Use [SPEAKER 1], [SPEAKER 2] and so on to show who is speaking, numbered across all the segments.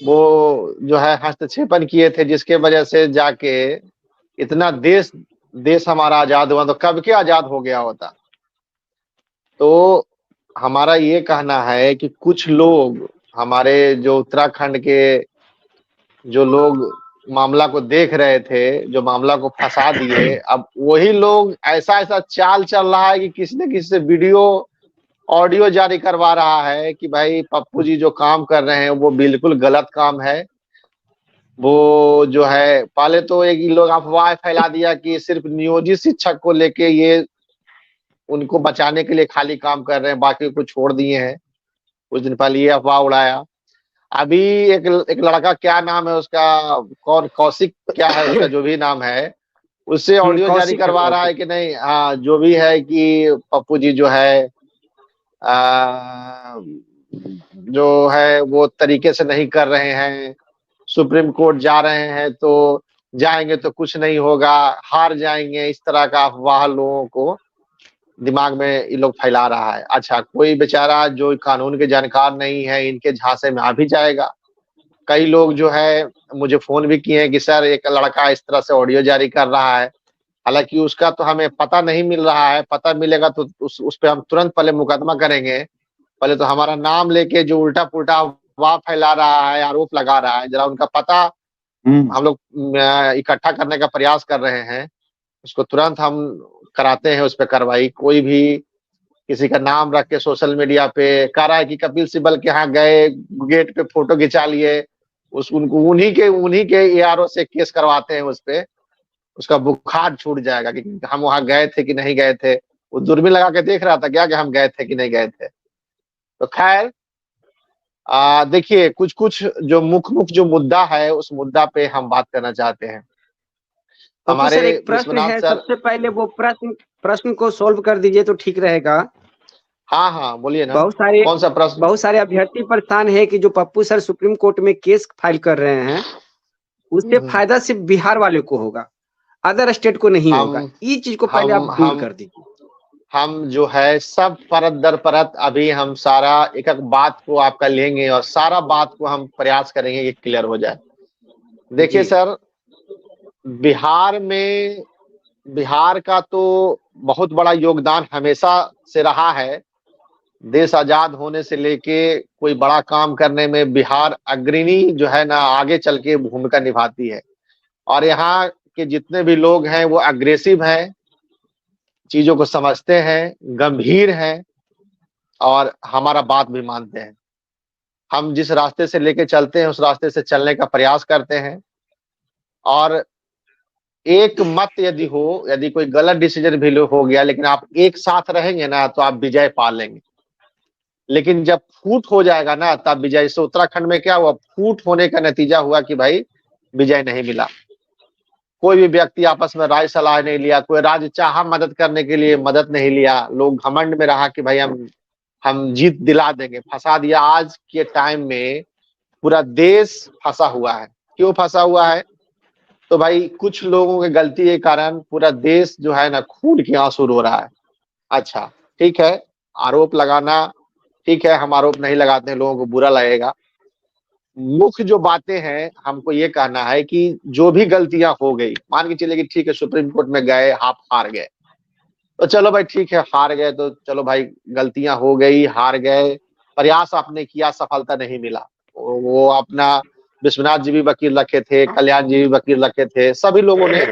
[SPEAKER 1] वो जो है हस्तक्षेपन किए थे, जिसके वजह से जाके इतना देश देश हमारा आजाद हुआ, तो कब के आजाद हो गया होता। तो हमारा ये कहना है कि कुछ लोग, हमारे जो उत्तराखंड के जो लोग मामला को देख रहे थे, जो मामला को फंसा दिए, अब वही लोग ऐसा-ऐसा चाल चल रहा है कि किसी न किसी से वीडियो, ऑडियो जारी करवा रहा है कि भाई पप्पू जी जो काम कर रहे हैं वो बिल्कुल गलत काम है। वो जो है पहले तो एक लोग अफ़वाह फैला दिया कि सिर्फ़ नियोजित शिक्षक को लेके ये उनको बचाने के लिए खाली काम कर रहे हैं, बाकी को छोड़ दिए हैं। कुछ दिन पहले ये अफ़वाह उड़ाया। अभी एक लड़का, क्या नाम है उसका, कौन, कौशिक क्या है उसका, जो भी नाम है, उससे ऑडियो जारी
[SPEAKER 2] कौशिक है,
[SPEAKER 1] करवा रहा
[SPEAKER 2] कौशिक।
[SPEAKER 1] है कि नहीं, हाँ, जो भी है कि पप्पू जी जो है जो है वो तरीके से नहीं कर रहे हैं, सुप्रीम कोर्ट जा रहे हैं तो जाएँगे तो कुछ नहीं होगा, हार जाएँगे, इस तरह का अफ़वाह लोगों को दिमाग में ये लोग फैला रहा है। अच्छा, कोई बेचारा जो कानून के जानकार नहीं है, इनके झांसे में आ भी जाएगा। कई लोग जो है मुझे फ़ोन भी किए हैं कि सर एक लड़का इस तरह से ऑडियो जारी कर रहा है। हालाँकि उसका तो हमें पता नहीं मिल रहा है, पता मिलेगा तो उस पे हम तुरंत पहले मुकदमा करेंगे। पहले तो हमारा नाम लेके जो उल्टा-पुल्टा अफ़वाह फैला रहा है, आरोप लगा रहा है, ज़रा उनका पता
[SPEAKER 2] हुँ।
[SPEAKER 1] हम लोग इकट्ठा करने का प्रयास कर रहे हैं। उसको तुरंत हम कराते हैं उस पे कार्रवाई। कोई भी किसी का नाम रख के सोशल मीडिया पे कह रहा है कि कपिल सिब्बल के यहाँ गए, गेट पे फ़ोटो खिंचा लिए, उस उनको उन्हीं के एआरओ से केस करवाते हैं उस पे, उसका बुखार छूट जाएगा कि हम वहाँ गए थे कि नहीं गए थे। वो दूरबीन लगा के देख रहा था क्या कि हम गए थे कि नहीं गए थे। तो ख़ैर देखिए कुछ-कुछ जो मुख्य-मुख्य जो मुद्दा है, उस मुद्दा पे हम बात करना चाहते हैं।
[SPEAKER 2] पप्पू
[SPEAKER 1] हमारे
[SPEAKER 2] सर, एक प्रश्न
[SPEAKER 1] विश्वनाथ
[SPEAKER 2] है,
[SPEAKER 1] सर।
[SPEAKER 2] सबसे पहले वो प्रश्न प्रश्न को सॉल्व कर दीजिए तो ठीक रहेगा।
[SPEAKER 1] हाँ, हाँ, बोलिए ना,
[SPEAKER 2] बहुत सारे
[SPEAKER 1] कौन-सा प्रश्न?
[SPEAKER 2] बहुत सारे अभ्यर्थी परेशान है कि जो पप्पू सर सुप्रीम कोर्ट में केस फाइल कर रहे हैं, उससे
[SPEAKER 1] हुँ।
[SPEAKER 2] फायदा सिर्फ बिहार वाले को होगा, अदर स्टेट को नहीं होगा।
[SPEAKER 1] हम
[SPEAKER 2] ये चीज को पहले आप
[SPEAKER 1] हम
[SPEAKER 2] दूर
[SPEAKER 1] हम
[SPEAKER 2] कर दीजिए।
[SPEAKER 1] हम जो है सब परत दर परत अभी हम सारा एक-एक बात को आपका लेंगे और सारा बात को हम प्रयास करेंगे कि क्लियर हो जाए। देखिए
[SPEAKER 2] जी।
[SPEAKER 1] सर, बिहार में बिहार का तो बहुत बड़ा योगदान हमेशा से रहा है। देश आज़ाद होने से लेके कोई बड़ा काम करने में बिहार अग्रणी जो है ना आगे चल के भूमिका निभाती है। और यहाँ के जितने भी लोग हैं वो अग्रेसिव हैं, चीज़ों को समझते हैं, गंभीर हैं और हमारा बात भी मानते हैं। हम जिस रास्ते से लेके चलते हैं, उस रास्ते से चलने का प्रयास करते हैं और एक मत यदि हो, यदि कोई गलत डिसीज़न भी लो हो गया, लेकिन आप एक साथ रहेंगे ना, तो आप विजय पा लेंगे। लेकिन जब फूट हो जाएगा ना, तब विजय, जैसे उत्तराखंड में क्या हुआ, फूट होने का नतीजा हुआ कि भाई विजय नहीं मिला। कोई भी व्यक्ति आपस में राय सलाह नहीं लिया, कोई राज्य चाहा मदद करने के लिए मदद नहीं लिया। लोग घमंड में रहा कि भाई हम जीत दिला देंगे, फँसा दिया। आज के टाइम में पूरा देश फँसा हुआ है। क्यों फँसा हुआ है? तो भाई कुछ लोगों की गलती के कारण पूरा देश जो है ना खून के आँसू रो रहा है। अच्छा, ठीक है, आरोप लगाना ठीक है, हम आरोप नहीं लगाते हैं, लोगों को बुरा लगेगा। मुख्य जो बातें हैं, हमको ये कहना है कि जो भी गलतियाँ हो गई, मान के चलिए कि ठीक है सुप्रीम कोर्ट में गए, आप हार गए। तो चलो भाई ठीक है, हार गए तो चलो भाई गलतियाँ हो गई, हार गए, प्रयास आपने किया, सफलता नहीं मिला। वो अपना विश्वनाथ जी भी वकील रखे थे, कल्याण जी भी वकील रखे थे, सभी लोगों ने,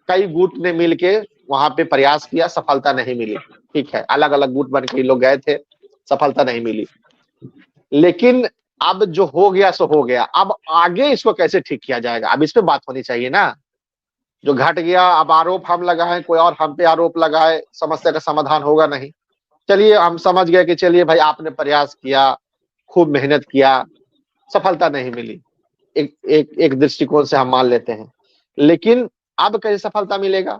[SPEAKER 1] कई गुट ने मिल के वहाँ पे प्रयास किया, सफलता नहीं मिली। ठीक है, अलग-अलग गुट बन के ये लोग गए थे, सफलता नहीं मिली। लेकिन अब जो हो गया सो हो गया, अब आगे इसको कैसे ठीक किया जाएगा? अब इस पे बात होनी चाहिए ना। जो घट गया अब आरोप हम लगाएँ, कोई और हम पे आरोप लगाए, समस्या का समाधान होगा नहीं। चलिए हम समझ गए कि चलिए भाई आपने प्रयास किया, खूब मेहनत किया, सफलता नहीं मिली। एक एक एक दृष्टिकोण से हम मान लेते हैं। लेकिन अब कैसे सफलता मिलेगा?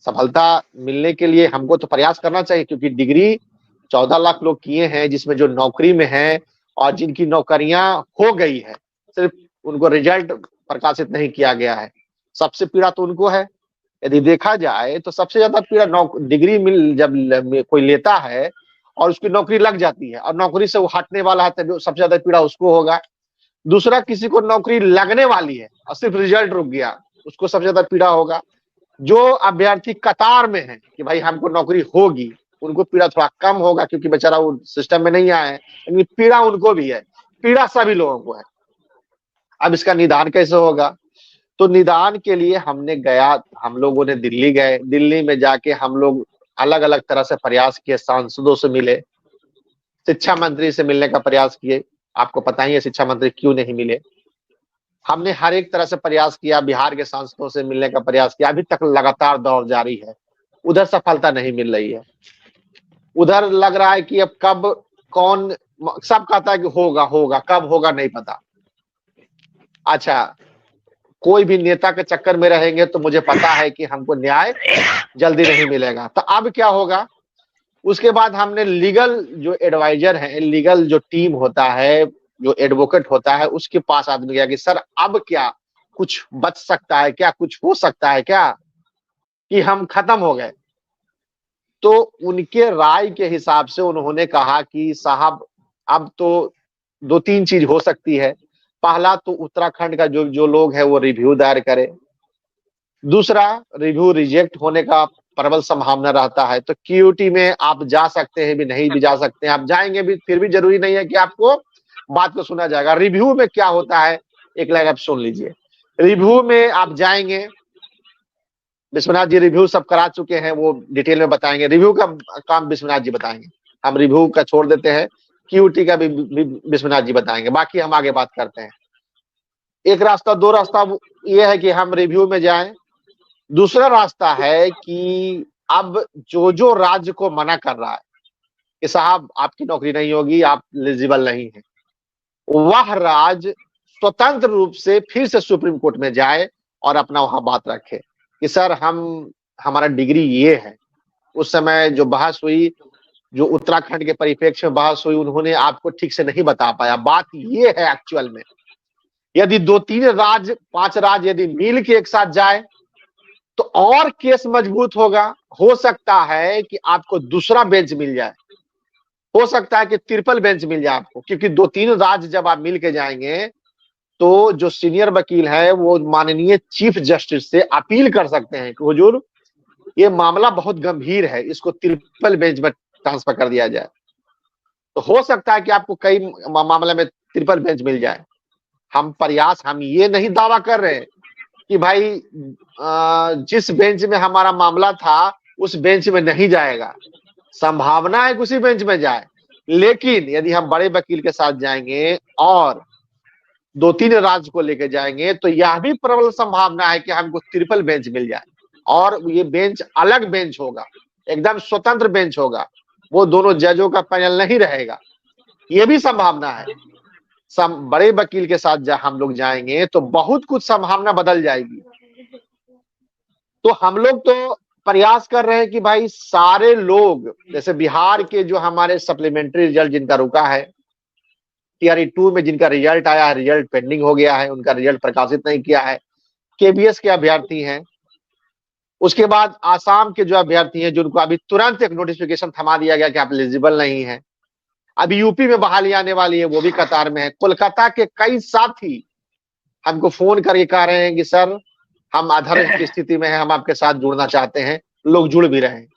[SPEAKER 1] सफलता मिलने के लिए हमको तो प्रयास करना चाहिए क्योंकि डिग्री 14 लाख लोग किए हैं, जिसमें जो नौकरी में हैं और जिनकी नौकरियाँ हो गई है, सिर्फ़ उनको रिज़ल्ट प्रकाशित नहीं किया गया है। सबसे पीड़ा तो उनको है। यदि देखा जाए तो सबसे ज़्यादा पीड़ा डिग्री मिल जब कोई लेता है और उसकी नौकरी लग जाती है और नौकरी से वो हटने वाला है, तब सबसे ज़्यादा पीड़ा उसको होगा। दूसरा, किसी को नौकरी लगने वाली है और सिर्फ रिजल्ट रुक गया, उसको सबसे ज्यादा पीड़ा होगा। जो अभ्यर्थी कतार में है कि भाई हमको नौकरी होगी, उनको पीड़ा थोड़ा कम होगा क्योंकि बेचारा वो सिस्टम में नहीं आया है, लेकिन पीड़ा उनको भी है, पीड़ा सभी लोगों को है। अब इसका निदान कैसे होगा? तो निदान के लिए हम लोगों ने दिल्ली गए, दिल्ली में जाके हम लोग अलग अलग तरह से प्रयास किए, सांसदों से मिले, शिक्षा मंत्री से मिलने का प्रयास किए। आपको पता ही है शिक्षा मंत्री क्यों नहीं मिले। हमने हर एक तरह से प्रयास किया, बिहार के सांसदों से मिलने का प्रयास किया, अभी तक लगातार दौर जारी है। उधर सफलता नहीं मिल रही है। उधर लग रहा है कि अब कब कौन, सब कहता है कि होगा होगा, कब होगा नहीं पता। अच्छा, कोई भी नेता के चक्कर में रहेंगे तो मुझे पता है कि हमको न्याय जल्दी नहीं मिलेगा। तो अब क्या होगा? उसके बाद हमने लीगल जो एडवाइजर है, लीगल जो टीम होता है, जो एडवोकेट होता है, उसके पास आदमी गया कि सर अब क्या कुछ बच सकता है क्या, कुछ हो सकता है क्या कि हम खत्म हो गए? तो उनके राय के हिसाब से उन्होंने कहा कि साहब अब तो 2-3 चीज हो सकती है। पहला तो उत्तराखंड का जो जो लोग है वो रिव्यू दायर करे। दूसरा, रिव्यू रिजेक्ट होने का प्रबल संभावना रहता है, तो क्यूटी में आप जा सकते हैं भी, नहीं भी जा सकते हैं। आप जाएंगे भी फिर भी जरूरी नहीं है कि आपको बात को सुना जाएगा। रिव्यू में क्या होता है, एक लाइन आप सुन लीजिए। रिव्यू में आप जाएंगे, विश्वनाथ जी रिव्यू सब करा चुके हैं, वो डिटेल में बताएंगे। रिव्यू का काम विश्वनाथ जी बताएंगे, हम रिव्यू का छोड़ देते हैं, क्यूटी का भी विश्वनाथ जी बताएंगे, बाकी हम आगे बात करते हैं। एक रास्ता, दो रास्ता ये है कि हम रिव्यू में जाएं। दूसरा रास्ता है कि अब जो जो राज्य को मना कर रहा है कि साहब आपकी नौकरी नहीं होगी, आप एलिजिबल नहीं है, वह राज्य स्वतंत्र रूप से फिर से सुप्रीम कोर्ट में जाए और अपना वहां बात रखे कि सर हमारा डिग्री ये है। उस समय जो बहस हुई, जो उत्तराखंड के परिप्रेक्ष्य में बहस हुई, उन्होंने आपको ठीक से नहीं बता पाया। बात ये है एक्चुअल में, यदि 2-3 राज्य, 5 राज्य यदि मिल के एक साथ जाए तो और केस मजबूत होगा। हो सकता है कि आपको दूसरा बेंच मिल जाए, हो सकता है कि ट्रिपल बेंच मिल जाए आपको, क्योंकि 2-3 राज्य जब आप मिल के जाएंगे तो जो सीनियर वकील है वो माननीय चीफ जस्टिस से अपील कर सकते हैं कि हुजूर ये मामला बहुत गंभीर है, इसको ट्रिपल बेंच में ट्रांसफर कर दिया जाए। तो हो सकता है कि आपको कई मामले में ट्रिपल बेंच मिल जाए। हम ये नहीं दावा कर रहे कि भाई जिस बेंच में हमारा मामला था उस बेंच में नहीं जाएगा, संभावना है कि उसी बेंच में जाए। लेकिन यदि हम बड़े वकील के साथ जाएंगे और 2-3 राज्य को लेकर जाएंगे तो यह भी प्रबल संभावना है कि हमको ट्रिपल बेंच मिल जाए, और ये बेंच अलग बेंच होगा, एकदम स्वतंत्र बेंच होगा, वो दोनों जजों का पैनल नहीं रहेगा। ये भी संभावना है। बड़े वकील के साथ हम लोग जाएंगे तो बहुत कुछ संभावना बदल जाएगी। तो हम लोग तो प्रयास कर रहे हैं कि भाई सारे लोग, जैसे बिहार के जो हमारे सप्लीमेंट्री रिजल्ट जिनका रुका है, टीआरई 2 में जिनका रिजल्ट आया है, रिजल्ट पेंडिंग हो गया है, उनका रिजल्ट प्रकाशित नहीं किया है, केबीएस के अभ्यर्थी हैं। उसके बाद आसाम के जो अभ्यर्थी हैं जिनको अभी तुरंत एक नोटिफिकेशन थमा दिया गया कि आप एलिजिबल नहीं है। अभी यूपी में बहाली आने वाली है, वो भी कतार में है। कोलकाता के कई साथी हमको फोन करके कह रहे हैं कि सर हम अधर की स्थिति में हैं, हम आपके साथ जुड़ना चाहते हैं। लोग जुड़ भी रहे हैं,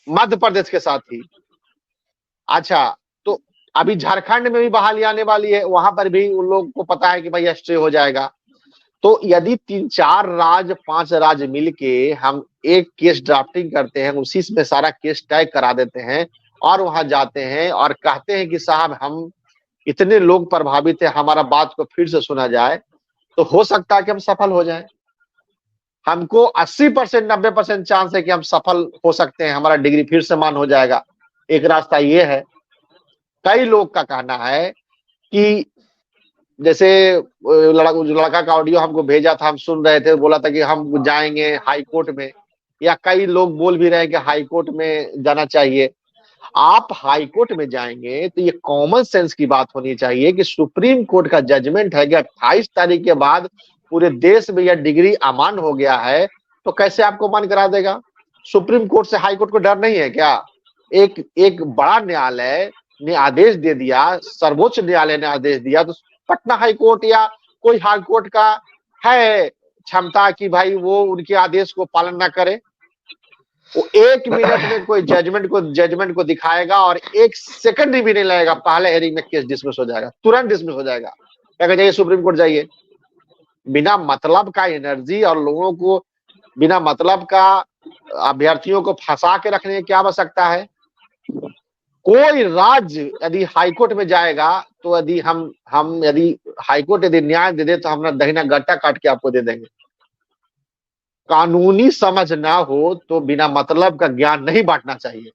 [SPEAKER 1] मध्य प्रदेश के साथ ही। अच्छा, तो अभी झारखंड में भी बहाली आने वाली है, वहां पर भी उन लोगों को पता है कि भाई स्टे हो जाएगा। तो यदि 3-4 राज्य, 5 राज्य मिलके हम एक केस ड्राफ्टिंग करते हैं, उसी में सारा केस टैग करा देते हैं और वहां जाते हैं और कहते हैं कि साहब हम इतने लोग प्रभावित है, हमारा बात को फिर से सुना जाए, तो हो सकता है कि हम सफल हो जाएं। हमको 80%, 90% चांस है कि हम सफल हो सकते हैं, हमारा डिग्री फिर से मान हो जाएगा। एक रास्ता ये है। कई लोग का कहना है कि जैसे लड़का का ऑडियो हमको भेजा था, हम सुन रहे थे, बोला था कि हम जाएंगे हाई कोर्ट में, या कई लोग बोल भी रहे हैं कि हाई कोर्ट में जाना चाहिए। आप हाई कोर्ट में जाएंगे तो ये कॉमन सेंस की बात होनी चाहिए कि सुप्रीम कोर्ट का जजमेंट है कि 28 तारीख के बाद पूरे देश में यह डिग्री अमान्य हो गया है, तो कैसे आपको मान्य करा देगा? सुप्रीम कोर्ट से हाई कोर्ट को डर नहीं है क्या? एक बड़ा न्यायालय ने आदेश दे दिया, सर्वोच्च न्यायालय ने आदेश दिया, तो पटना हाई कोर्ट या कोई हाई कोर्ट का है क्षमता कि भाई वो उनके आदेश को पालन ना करे? वो 1 मिनट में कोई जजमेंट को दिखाएगा और 1 सेकंड भी नहीं लगेगा, पहले हेयरिंग में केस डिसमिस हो जाएगा, तुरंत डिसमिस हो जाएगा। क्या जाइए सुप्रीम कोर्ट जाइए। बिना मतलब का एनर्जी और लोगों को बिना मतलब का अभ्यर्थियों को फंसा के रखने की क्या आवश्यकता है? कोई राज्य यदि हाईकोर्ट में जाएगा तो यदि हम यदि हाईकोर्ट यदि न्याय दे दे तो हम दहिना गट्टा काट के आपको दे देंगे। कानूनी समझ ना हो तो बिना मतलब का ज्ञान नहीं बांटना चाहिए।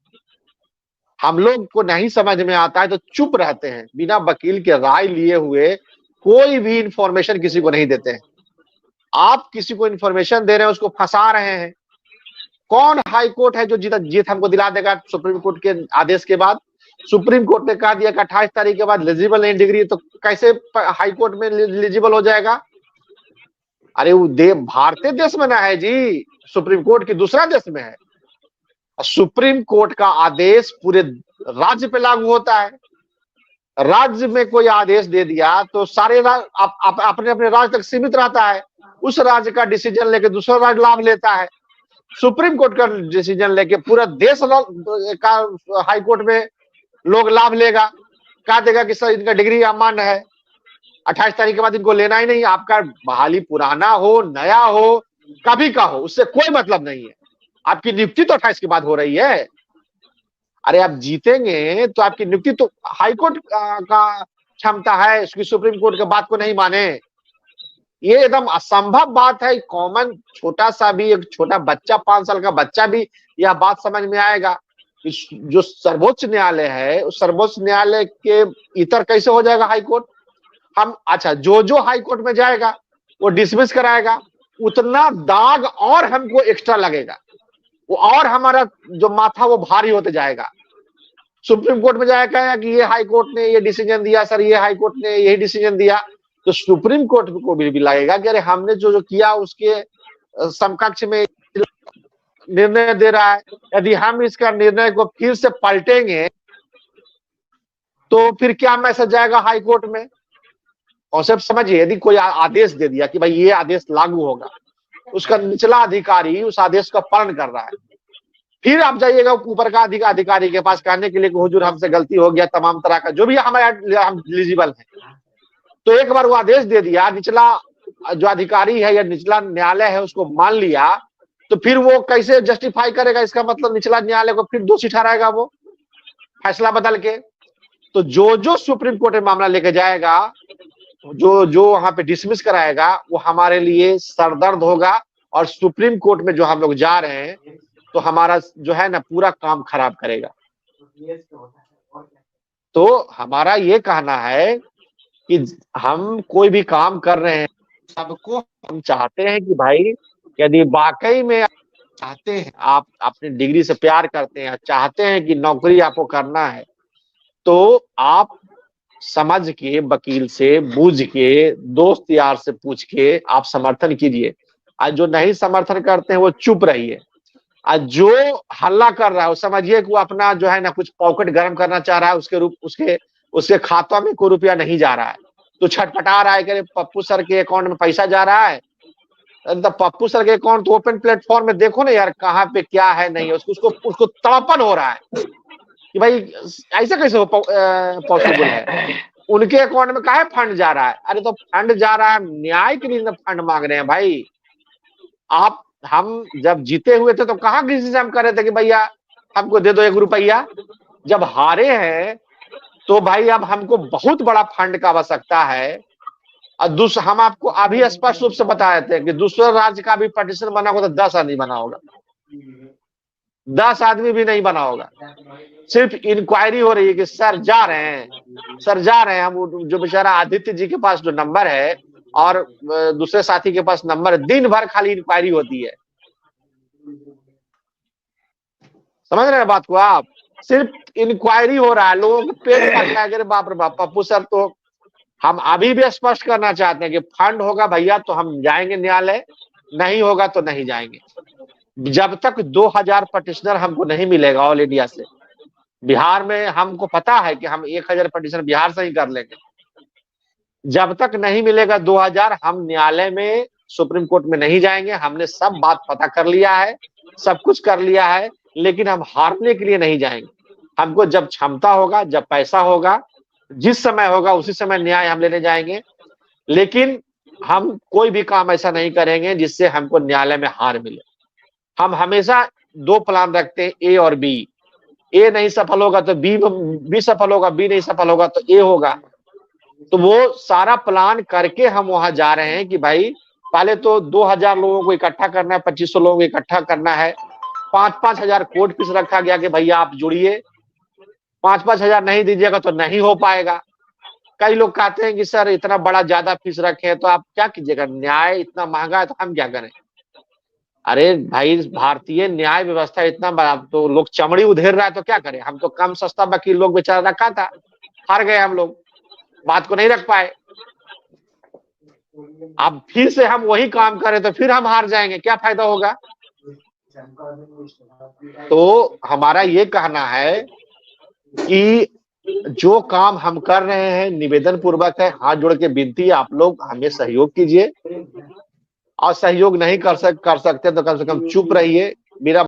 [SPEAKER 1] हम लोग को नहीं समझ में आता है तो चुप रहते हैं, बिना वकील के राय लिए हुए कोई भी इंफॉर्मेशन किसी को नहीं देते हैं। आप किसी को इंफॉर्मेशन दे रहे हैं, उसको फंसा रहे हैं। कौन हाई कोर्ट है जो जीत हमको दिला देगा सुप्रीम कोर्ट के आदेश के बाद? सुप्रीम कोर्ट ने कहा दिया कि 28 तारीख के बाद एलिजिबल नहीं डिग्री, तो कैसे हाई कोर्ट में एलिजिबल हो जाएगा? अरे वो भारतीय देश में ना है जी, सुप्रीम कोर्ट की दूसरा देश में है। सुप्रीम कोर्ट का आदेश पूरे राज्य पे लागू होता है। राज्य में कोई आदेश दे दिया तो सारे अपने अपने राज्य तक सीमित रहता है। उस राज्य का डिसीजन लेके दूसरा राज्य लाभ लेता है। सुप्रीम कोर्ट का डिसीजन लेके पूरा देश का हाई कोर्ट में लोग लाभ लेगा। कहा देगा कि सर इनका डिग्री अमान्य है, 28 तारीख के बाद इनको लेना ही नहीं। आपका बहाली पुराना हो नया हो कभी का हो, उससे कोई मतलब नहीं है। आपकी नियुक्ति तो 28 के बाद हो रही है। अरे आप जीतेंगे तो आपकी नियुक्ति तो हाईकोर्ट का क्षमता है, उसकी सुप्रीम कोर्ट के बात को नहीं माने। ये एकदम असंभव बात है। कॉमन छोटा सा भी एक छोटा बच्चा 5 साल का बच्चा भी यह बात समझ में आएगा। जो सर्वोच्च न्यायालय है उस सर्वोच्च न्यायालय के इतर कैसे हो जाएगा हाईकोर्ट? हम अच्छा जो हाईकोर्ट में जाएगा वो डिसमिस कराएगा, उतना दाग और हमको एक्स्ट्रा लगेगा, वो और हमारा जो माथा वो भारी होते जाएगा। सुप्रीम कोर्ट में जाएगा कि ये हाई कोर्ट ने ये डिसीजन दिया, सर ये हाई कोर्ट ने यही डिसीजन दिया, तो सुप्रीम कोर्ट को भी लगेगा कि अरे हमने जो किया उसके समकक्ष में निर्णय दे रहा है। यदि हम इसका निर्णय को फिर से पलटेंगे तो फिर क्या मैसेज जाएगा हाई कोर्ट में? और सब समझिए, यदि कोई आदेश दे दिया कि भाई ये आदेश लागू होगा, उसका निचला अधिकारी उस आदेश का पालन कर रहा है, फिर आप जाइएगा ऊपर का अधिकारी के पास कहने के लिए कि हुजूर हमसे गलती हो गया, तमाम तरह का जो भी हम एलिजिबल है। तो एक बार वो आदेश दे दिया, निचला जो अधिकारी है या निचला न्यायालय है उसको मान लिया, तो फिर वो कैसे जस्टिफाई करेगा? इसका मतलब निचला न्यायालय को फिर दोषी ठहराएगा वो फैसला बदल के। तो जो सुप्रीम कोर्ट में मामला लेके जाएगा, जो वहां पे डिसमिस कराएगा, वो हमारे लिए सरदर्द होगा। और सुप्रीम कोर्ट में जो हम लोग जा रहे हैं तो हमारा जो है ना पूरा काम खराब करेगा। तो हमारा ये कहना है कि हम कोई भी काम कर रहे हैं, सबको हम चाहते हैं कि भाई यदि वाकई में चाहते हैं, आप अपनी डिग्री से प्यार करते हैं, चाहते हैं कि नौकरी आपको करना है, तो आप समझ के, वकील से बूझ के, दोस्त यार से पूछ के आप समर्थन कीजिए। आज जो नहीं समर्थन करते हैं वो चुप रहिए। आज जो हल्ला कर रहा है वो समझिए कि वो अपना जो है ना कुछ पॉकेट गर्म करना चाह रहा है, उसके खातों में कोई रुपया नहीं जा रहा है, तो छटपटा रहा है कि पप्पू सर के अकाउंट में पैसा जा रहा है। तो पप्पू सर के अकाउंट तो ओपन प्लेटफॉर्म में देखो ना यार, कहाँ पे क्या है नहीं है, उसको तड़पन हो रहा है कि भाई ऐसा कैसे पॉसिबल है, उनके अकाउंट में काहे फंड जा रहा है? अरे तो फंड जा रहा है, न्याय के लिए फंड मांग रहे हैं भाई। हम जब जीते हुए थे तो कहाँ किसी से हम कह रहे थे कि भैया हमको दे दो 1 रुपया। जब हारे हैं तो भाई अब हमको बहुत बड़ा फंड का आवश्यकता है। और हम आपको अभी स्पष्ट रूप से बता रहे थे कि दूसरे राज्य का भी पटिशन बना होगा तो 10 आदमी बना होगा, 10 आदमी भी नहीं बना होगा। सिर्फ इंक्वायरी हो रही है कि सर जा रहे हैं। हम जो बेचारा आदित्य जी के पास जो नंबर है और दूसरे साथी के पास नंबर है, दिन भर खाली इंक्वायरी होती है। समझ रहे हैं बात को आप? सिर्फ इंक्वायरी हो रहा है, लोगों के पेट काट रहा है। बाप रे बाप पप्पू सर, तो हम अभी भी स्पष्ट करना चाहते हैं कि फंड होगा भैया तो हम जाएंगे न्यायालय, नहीं होगा तो नहीं जाएंगे। जब तक 2000 पटिशनर हमको नहीं मिलेगा ऑल इंडिया से, बिहार में हमको पता है कि हम 1000 पटिशन बिहार से ही कर लेंगे, जब तक नहीं मिलेगा 2000 हम न्यायालय में, सुप्रीम कोर्ट में नहीं जाएंगे। हमने सब बात पता कर लिया है, सब कुछ कर लिया है, लेकिन हम हारने के लिए नहीं जाएंगे। हमको जब क्षमता होगा, जब पैसा होगा, जिस समय होगा उसी समय न्याय हम लेने जाएंगे। लेकिन हम कोई भी काम ऐसा नहीं करेंगे जिससे हमको न्यायालय में हार मिले। हम हमेशा 2 प्लान रखते हैं, ए और बी। ए नहीं सफल होगा तो बी सफल होगा, बी नहीं सफल होगा तो ए होगा। तो वो सारा प्लान करके हम वहां जा रहे हैं कि भाई पहले तो 2000 लोगों को इकट्ठा करना है, 2500 लोगों को इकट्ठा करना है। 5-5 हजार कोर्ट फीस रखा गया कि भैया आप जुड़िए, 5-5 हजार नहीं दीजिएगा तो नहीं हो पाएगा। कई लोग कहते हैं कि सर इतना बड़ा ज्यादा फीस रखे हैं तो आप क्या कीजिएगा, न्याय इतना महंगा है तो हम क्या करें। अरे भाई, भारतीय न्याय व्यवस्था इतना बड़ा, तो लोग चमड़ी उधेड़ रहा है तो क्या करें। हम तो कम सस्ता वकील लोग बेचारा रखा था, हार गए हम लोग, बात को नहीं रख पाए। अब फिर से हम वही काम करें तो फिर हम हार जाएंगे, क्या फायदा होगा। तो हमारा ये कहना है कि जो काम हम कर रहे हैं निवेदन पूर्वक है, हाथ जोड़ के विनती है आप लोग हमें सहयोग कीजिए, और सहयोग नहीं कर सकते तो कम से कम चुप रहिए। मेरा